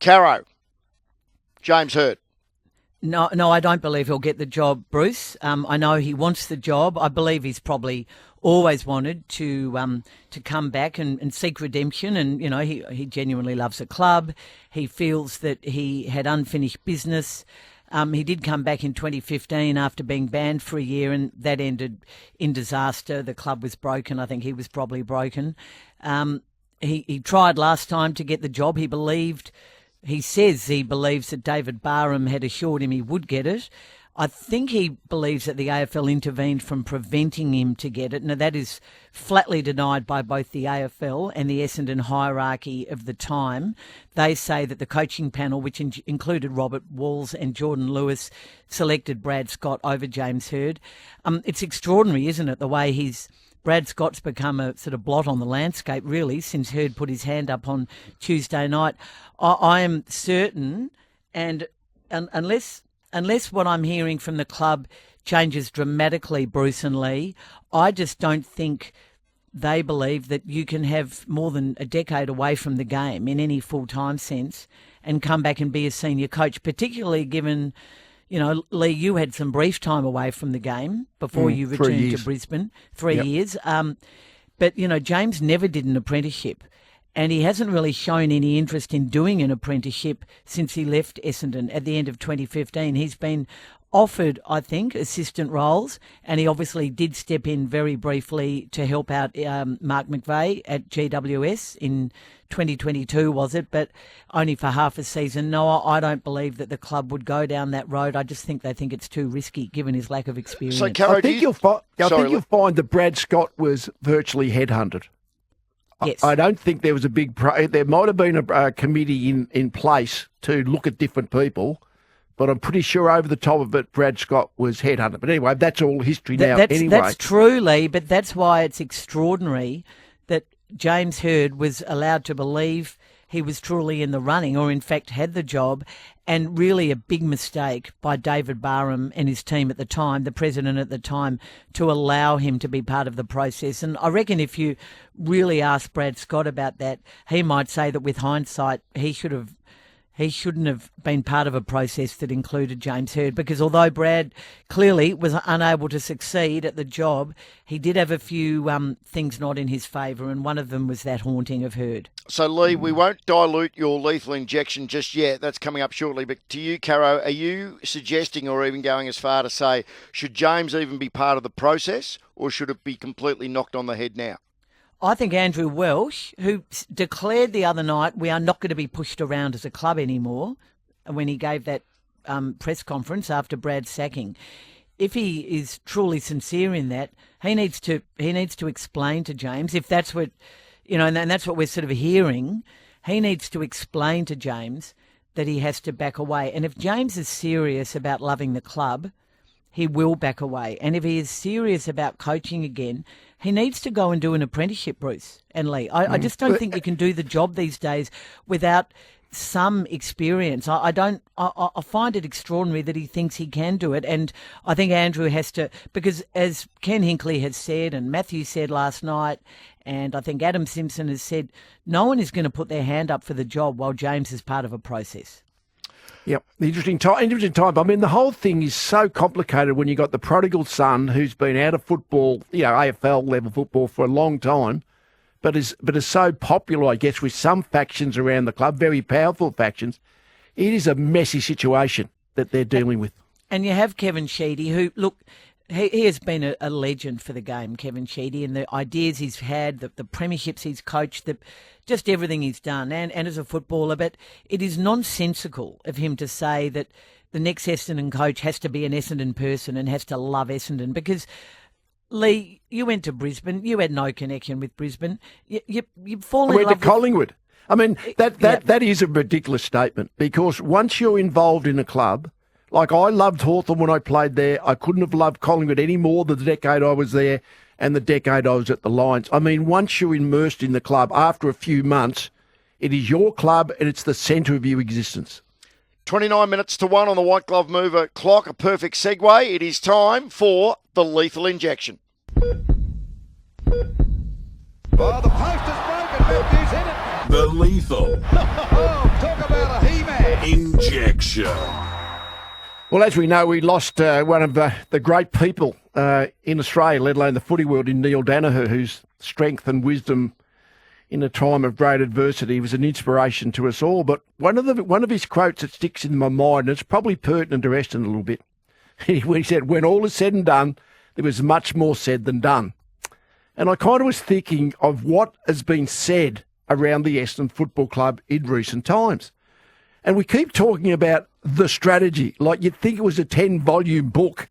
Caro, James Hird. No, I don't believe he'll get the job, Bruce. I know he wants the job. I believe he's probably always wanted to come back and seek redemption. And, you know, he genuinely loves the club. He feels that he had unfinished business. He did come back in 2015 after being banned for a year, and that ended in disaster. The club was broken. I think he was probably broken. He tried last time to get the job. He says he believes that David Barham had assured him he would get it. I think he believes that the AFL intervened from preventing him to get it. Now, that is flatly denied by both the AFL and the Essendon hierarchy of the time. They say that the coaching panel, which included Robert Walls and Jordan Lewis, selected Brad Scott over James Hird. It's extraordinary, isn't it, the way Brad Scott's become a sort of blot on the landscape, really, since Hird put his hand up on Tuesday night. I am certain, and unless what I'm hearing from the club changes dramatically, Bruce and Leigh, I just don't think they believe that you can have more than a decade away from the game in any full-time sense and come back and be a senior coach, particularly given, you know, Leigh, you had some brief time away from the game before you returned to Brisbane, 3 years. But, you know, James never did an apprenticeship, and he hasn't really shown any interest in doing an apprenticeship since he left Essendon at the end of 2015. He's been offered, I think, assistant roles, and he obviously did step in very briefly to help out Mark McVeigh at GWS in 2022, was it? But only for half a season. No, I don't believe that the club would go down that road. I just think they think it's too risky, given his lack of experience. So, Caro, I think you'll find that Brad Scott was virtually headhunted. Yes. I don't think there was a big... there might have been a committee in place to look at different people, but I'm pretty sure over the top of it, Brad Scott was headhunted. But anyway, that's all history now. That's true, Leigh, but that's why it's extraordinary that James Hird was allowed to believe he was truly in the running, or in fact had the job, and really a big mistake by David Barham and his team at the time, the president at the time, to allow him to be part of the process. And I reckon if you really ask Brad Scott about that, he might say that with hindsight, he shouldn't have been part of a process that included James Hird, because although Brad clearly was unable to succeed at the job, he did have a few things not in his favour, and one of them was that haunting of Hird. So, Leigh, we won't dilute your lethal injection just yet. That's coming up shortly. But to you, Caro, are you suggesting or even going as far to say, should James even be part of the process, or should it be completely knocked on the head now? I think Andrew Welsh, who declared the other night, we are not going to be pushed around as a club anymore, when he gave that press conference after Brad's sacking, if he is truly sincere in that, he needs to explain to James, if that's what, you know, and that's what we're sort of hearing, he needs to explain to James that he has to back away. And if James is serious about loving the club, he will back away. And if he is serious about coaching again, he needs to go and do an apprenticeship, Bruce and Leigh. I just don't think you can do the job these days without some experience. I find it extraordinary that he thinks he can do it. And I think Andrew has to, because as Ken Hinkley has said and Matthew said last night, and I think Adam Simpson has said, no one is going to put their hand up for the job while James is part of a process. Yep, interesting time. I mean, the whole thing is so complicated when you got the prodigal son who's been out of football, you know, AFL level football for a long time, but is so popular, I guess, with some factions around the club, very powerful factions. It is a messy situation that they're dealing with. And you have Kevin Sheedy, who, look, he has been a legend for the game, Kevin Sheedy, and the ideas he's had, the premierships he's coached, just everything he's done, and as a footballer. But it is nonsensical of him to say that the next Essendon coach has to be an Essendon person and has to love Essendon, because, Leigh, you went to Brisbane. You had no connection with Brisbane. You fall in love with Collingwood. I mean, that is a ridiculous statement, because once you're involved in a club, like I loved Hawthorn when I played there, I couldn't have loved Collingwood any more than the decade I was there and the decade I was at the Lions. I mean, once you're immersed in the club, after a few months, it is your club and it's the centre of your existence. 29 minutes to 1 on the White Glove Mover clock, a perfect segue. It is time for the lethal injection. Oh, the post is broken. Matthews hit it. The lethal. Oh, talk about a heave. Injection. Well, as we know, we lost one of the great people in Australia, let alone the footy world, in Neil Danaher, whose strength and wisdom in a time of great adversity was an inspiration to us all. But one of his quotes that sticks in my mind, and it's probably pertinent to Essendon a little bit, he said, "When all is said and done, there was much more said than done." And I kind of was thinking of what has been said around the Essendon Football Club in recent times. And we keep talking about the strategy, like you'd think it was a 10-volume book.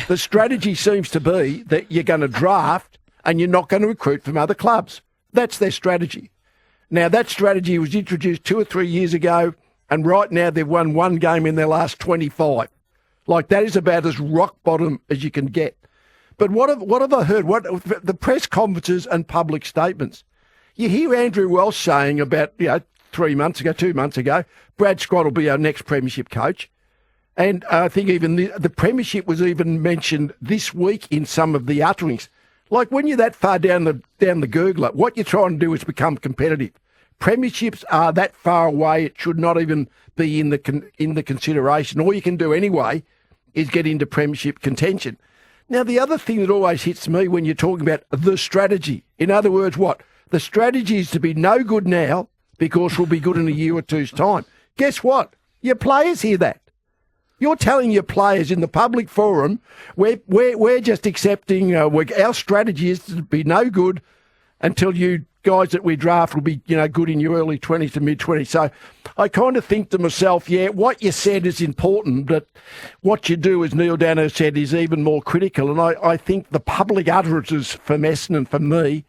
The strategy seems to be that you're going to draft and you're not going to recruit from other clubs. That's their strategy. Now, that strategy was introduced 2 or 3 years ago, and right now they've won one game in their last 25. Like, that is about as rock bottom as you can get. But what have I heard? What the press conferences and public statements? You hear Andrew Welsh saying about 2 months ago, Brad Scott will be our next premiership coach. And I think even the premiership was even mentioned this week in some of the utterings. Like, when you're that far down the gurgler, what you're trying to do is become competitive. Premierships are that far away; it should not even be in the consideration. All you can do anyway is get into premiership contention. Now, the other thing that always hits me when you're talking about the strategy, in other words, what? The strategy is to be no good now because we'll be good in a year or two's time. Guess what? Your players hear that. You're telling your players in the public forum, we're just accepting our strategy is to be no good until you guys that we draft will be good in your early 20s to mid-20s. So I kind of think to myself, what you said is important, but what you do, as Neil Danaher said, is even more critical. And I think the public utterances from Essendon and from me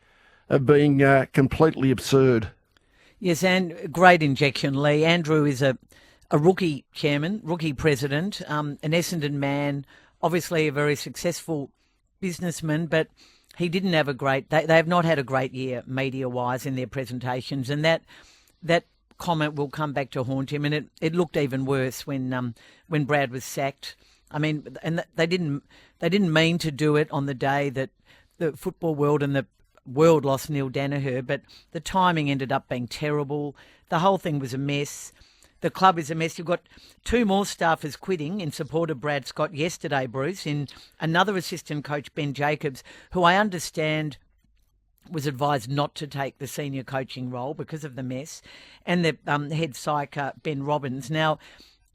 are being completely absurd. Yes, and great injection, Lee. Andrew is a rookie chairman, rookie president, an Essendon man, obviously a very successful businessman, but he didn't have they have not had a great year media-wise in their presentations, and that comment will come back to haunt him, and it looked even worse when Brad was sacked. I mean, and they didn't mean to do it on the day that the football world and the world lost Neil Danaher, but the timing ended up being terrible. The whole thing was a mess. The club is a mess. You've got 2 more staffers quitting in support of Brad Scott yesterday, Bruce, in another assistant coach, Ben Jacobs, who I understand was advised not to take the senior coaching role because of the mess, and the head psych, Ben Robbins. Now,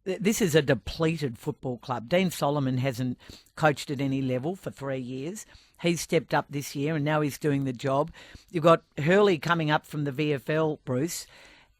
this is a depleted football club. Dean Solomon hasn't coached at any level for 3 years. He's stepped up this year, and now he's doing the job. You've got Hurley coming up from the VFL, Bruce,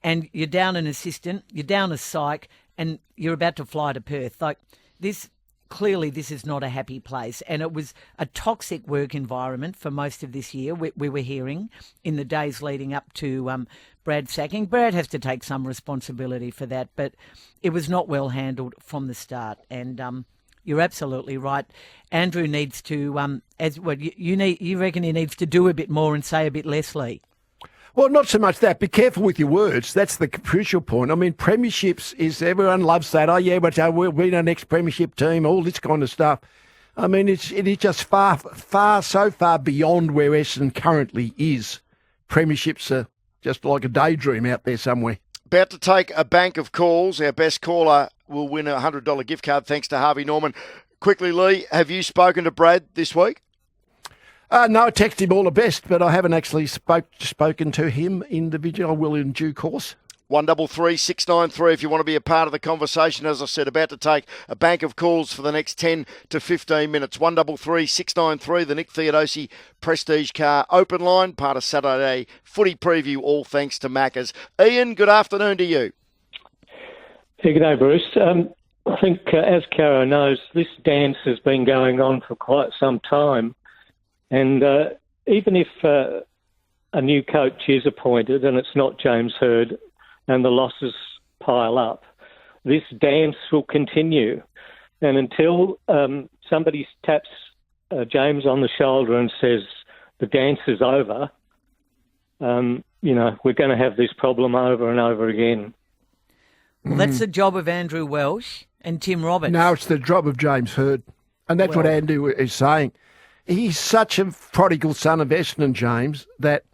and you're down an assistant, you're down a psych, and you're about to fly to Perth. Like, this is not a happy place, and it was a toxic work environment for most of this year. We were hearing in the days leading up to Brad sacking. Brad has to take some responsibility for that, but it was not well handled from the start. And you're absolutely right. Andrew needs to, you reckon he needs to do a bit more and say a bit less, Lee? Well, not so much that. Be careful with your words. That's the crucial point. I mean, premierships everyone loves that. Oh, yeah, but we'll be our next premiership team, all this kind of stuff. I mean, it is just so far beyond where Essendon currently is. Premierships are just like a daydream out there somewhere. About to take a bank of calls. Our best caller will win a $100 gift card thanks to Harvey Norman. Quickly, Lee, have you spoken to Brad this week? No, I texted him all the best, but I haven't actually spoken to him individually. I will in due course. 133 693 if you want to be a part of the conversation. As I said, about to take a bank of calls for the next 10 to 15 minutes. 133 693, the Nick Theodosi Prestige Car Open Line, part of Saturday Footy Preview, all thanks to Macca's. Ian, good afternoon to you. Hey, good day, Bruce. I think, as Caro knows, this dance has been going on for quite some time. And even if a new coach is appointed and it's not James Hird and the losses pile up, this dance will continue. And until somebody taps James on the shoulder and says the dance is over, we're going to have this problem over and over again. Well, that's the job of Andrew Welsh and Tim Roberts. No, it's the job of James Hird. And that's what Andrew is saying. He's such a prodigal son of Essendon, James, that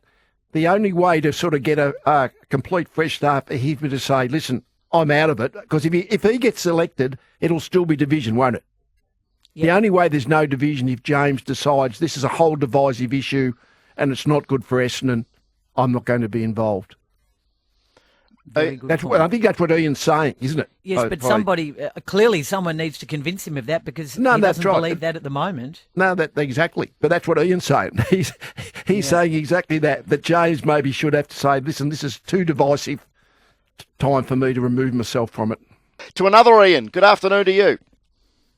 the only way to sort of get a complete fresh start for him to say, listen, I'm out of it. Because if he gets selected, it'll still be division, won't it? Yep. The only way there's no division if James decides this is a whole divisive issue and it's not good for Essendon, I'm not going to be involved. Very good I point. think that's what Ian's saying, isn't it? Yes, but clearly someone needs to convince him of that because he that's doesn't right. believe that at the moment. No, exactly. But that's what Ian's saying. He's saying exactly that James maybe should have to say, listen, this is too divisive. Time for me to remove myself from it. To another Ian, good afternoon to you.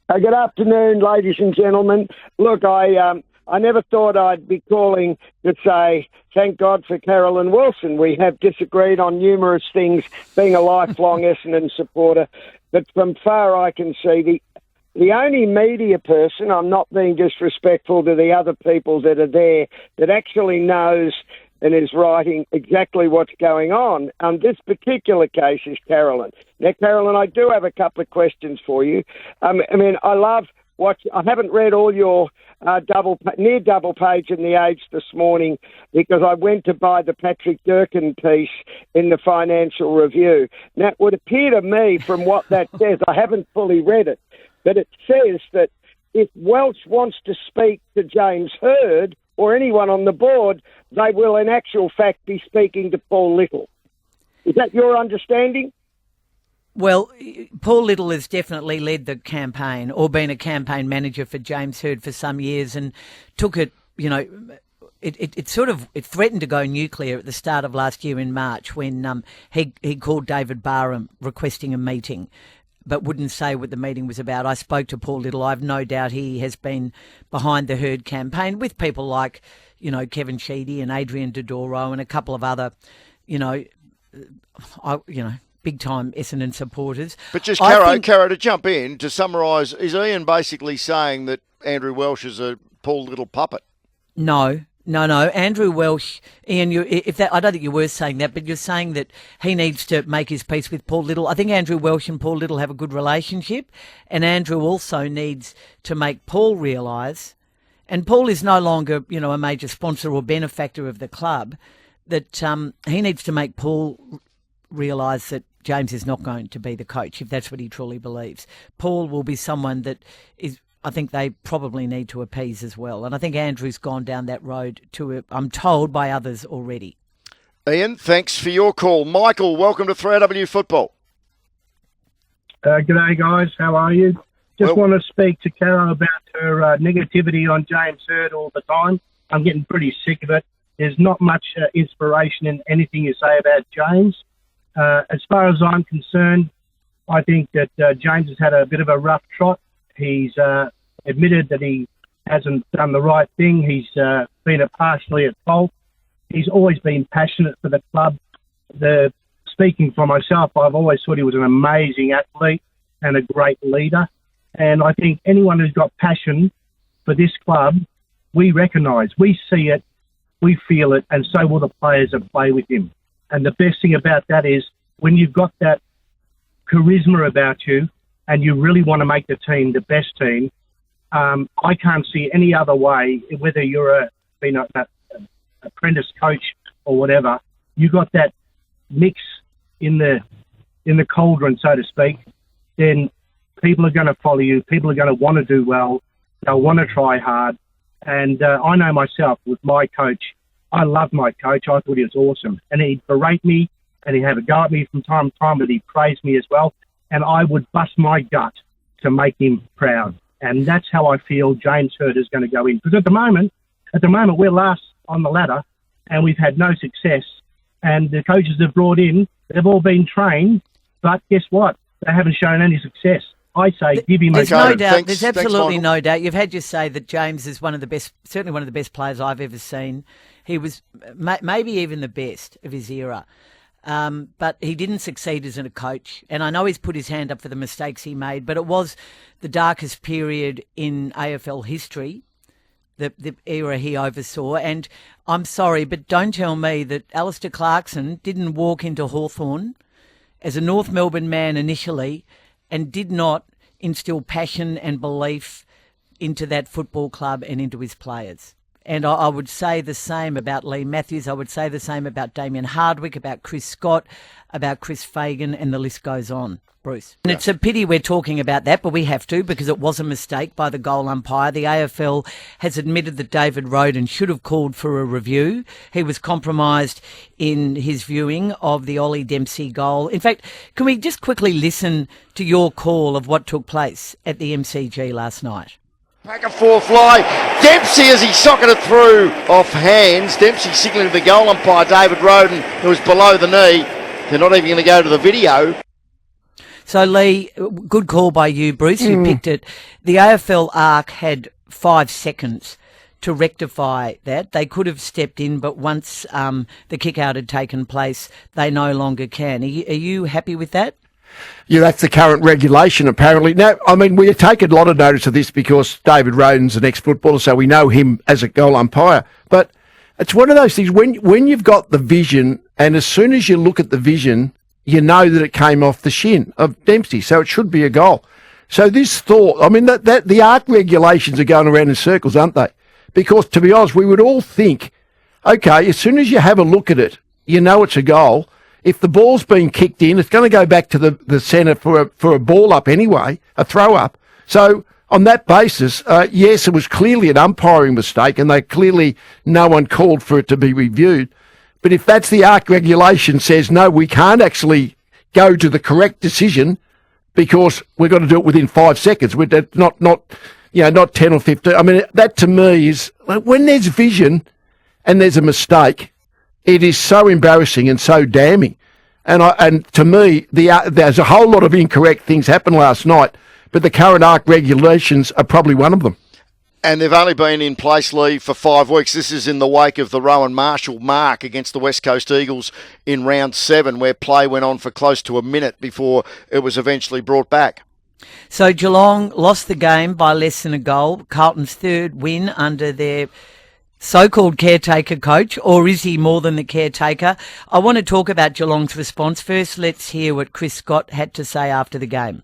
Good afternoon, ladies and gentlemen. Look, I never thought I'd be calling to say thank God for Caro and Wilson. We have disagreed on numerous things, being a lifelong Essendon supporter. But from far I can see, the only media person, I'm not being disrespectful to the other people that are there, that actually knows and is writing exactly what's going on this particular case is Carolyn. Now, Carolyn, I do have a couple of questions for you. I love I haven't read all your near double page in the Age this morning because I went to buy the Patrick Durkin piece in the Financial Review. Now, it would appear to me from what that says, I haven't fully read it, but it says that if Welsh wants to speak to James Hird or anyone on the board, they will in actual fact be speaking to Paul Little. Is that your understanding? Well, Paul Little has definitely led the campaign or been a campaign manager for James Hird for some years and took it, it threatened to go nuclear at the start of last year in March when he called David Barham requesting a meeting, but wouldn't say what the meeting was about. I spoke to Paul Little. I've no doubt he has been behind the Hird campaign with people like, Kevin Sheedy and Adrian Dodoro and a couple of other, big-time Essendon supporters. But just Caro, to jump in, to summarise, is Ian basically saying that Andrew Welsh is a Paul Little puppet? No. Andrew Welsh, Ian, I don't think you were saying that, but you're saying that he needs to make his peace with Paul Little. I think Andrew Welsh and Paul Little have a good relationship, and Andrew also needs to make Paul realise, and Paul is no longer, a major sponsor or benefactor of the club, that he needs to make Paul realise that James is not going to be the coach, if that's what he truly believes. Paul will be someone that I think they probably need to appease as well. And I think Andrew's gone down that road I'm told, by others already. Ian, thanks for your call. Michael, welcome to 3AW Football. G'day, guys. How are you? Want to speak to Caro about her negativity on James Hird all the time. I'm getting pretty sick of it. There's not much inspiration in anything you say about James. As far as I'm concerned, I think that James has had a bit of a rough trot. He's admitted that he hasn't done the right thing. He's been partially at fault. He's always been passionate for the club. Speaking for myself, I've always thought he was an amazing athlete and a great leader. And I think anyone who's got passion for this club, we recognise, we see it, we feel it, and so will the players that play with him. And the best thing about that is when you've got that charisma about you and you really want to make the team the best team, I can't see any other way, whether you're been an apprentice coach or whatever, you got that mix in the cauldron, so to speak, then people are going to follow you. People are going to want to do well. They'll want to try hard. And I know myself with my coach, I loved my coach. I thought he was awesome. And he'd berate me and he'd have a go at me from time to time, but he'd praise me as well. And I would bust my gut to make him proud. And that's how I feel James Hird is going to go in. Because at the moment, we're last on the ladder and we've had no success. And the coaches they've brought in, they've all been trained. But guess what? They haven't shown any success. I say give him There's Okay, no doubt. thanks- There's thanks, absolutely Michael. no doubt. You've had to say that James is one of the best, certainly one of the best players I've ever seen. He was maybe even the best of his era. But he didn't succeed as a coach. And I know he's put his hand up for the mistakes he made, but it was the darkest period in AFL history, the era he oversaw. And I'm sorry, but don't tell me that Alistair Clarkson didn't walk into Hawthorn as a North Melbourne man initially and did not instill passion and belief into that football club and into his players. And I would say the same about Leigh Matthews. I would say the same about Damien Hardwick, about Chris Scott, about Chris Fagan, and the list goes on, Bruce. And it's a pity we're talking about that, but we have to because it was a mistake by the goal umpire. The AFL has admitted that David Roden should have called for a review. He was compromised in his viewing of the Ollie Dempsey goal. In fact, can we just quickly listen to your call of what took place at the MCG last night? Back and forth fly. Dempsey as he socketed through off hands. Dempsey signalling to the goal umpire, David Roden, who was below the knee. They're not even going to go to the video. So, Lee, good call by you, Bruce, who picked it. The AFL ARC had 5 seconds to rectify that. They could have stepped in, but once the kick-out had taken place, they no longer can. Are you happy with that? Yeah, that's the current regulation, apparently. Now, I mean, we take a lot of notice of this because David Roden's an ex-footballer, so we know him as a goal umpire. But it's one of those things, when you've got the vision, and as soon as you look at the vision, you know that it came off the shin of Dempsey, so it should be a goal. So this thought, I mean, that the ARC regulations are going around in circles, aren't they? Because, to be honest, we would all think, okay, as soon as you have a look at it, you know it's a goal. If the ball's been kicked in, it's going to go back to the centre for a ball up anyway, a throw up. So on that basis, yes, it was clearly an umpiring mistake, and no one called for it to be reviewed. But if that's the ARC regulation says, no, we can't actually go to the correct decision because we've got to do it within 5 seconds, not 10 or 15. I mean, that to me is, when there's vision and there's a mistake, it is so embarrassing and so damning. And to me, there's a whole lot of incorrect things happened last night, but the current ARC regulations are probably one of them. And they've only been in place, Lee, for 5 weeks. This is in the wake of the Rowan Marshall mark against the West Coast Eagles in round 7, where play went on for close to a minute before it was eventually brought back. So Geelong lost the game by less than a goal. Carlton's 3rd win under their so-called caretaker coach, or is he more than the caretaker? I want to talk about Geelong's response. First, let's hear what Chris Scott had to say after the game.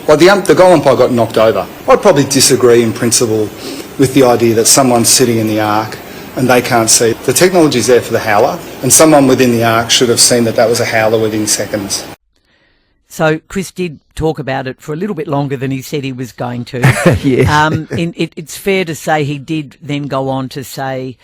Well, the goal umpire got knocked over. I'd probably disagree in principle with the idea that someone's sitting in the arc and they can't see. The technology's there for the howler, and someone within the arc should have seen that was a howler within seconds. So Chris did talk about it for a little bit longer than he said he was going to. Yes. It's fair to say he did then go on to say,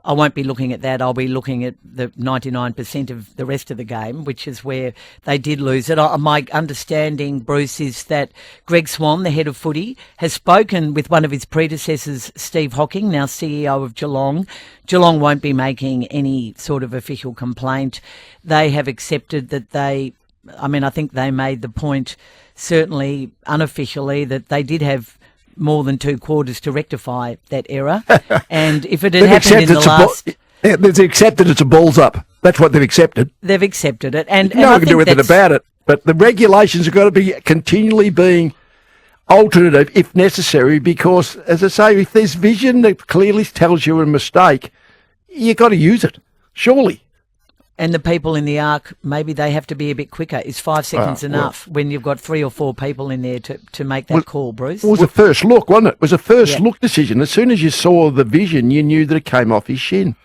I won't be looking at that. I'll be looking at the 99% of the rest of the game, which is where they did lose it. My understanding, Bruce, is that Greg Swan, the head of footy, has spoken with one of his predecessors, Steve Hocking, now CEO of Geelong. Geelong won't be making any sort of official complaint. They have accepted that I think they made the point, certainly unofficially, that they did have more than 2 quarters to rectify that error. And if it had happened in the last... They've accepted it's a balls up. That's what they've accepted. They've accepted it. And no one can do anything about it. But the regulations have got to be continually being altered if necessary because, as I say, if there's vision that clearly tells you a mistake, you've got to use it, surely. And the people in the arc, maybe they have to be a bit quicker. Is 5 seconds enough when you've got 3 or 4 people in there to make that call, Bruce? It was a first look, wasn't it? It was a first look decision. As soon as you saw the vision, you knew that it came off his shin.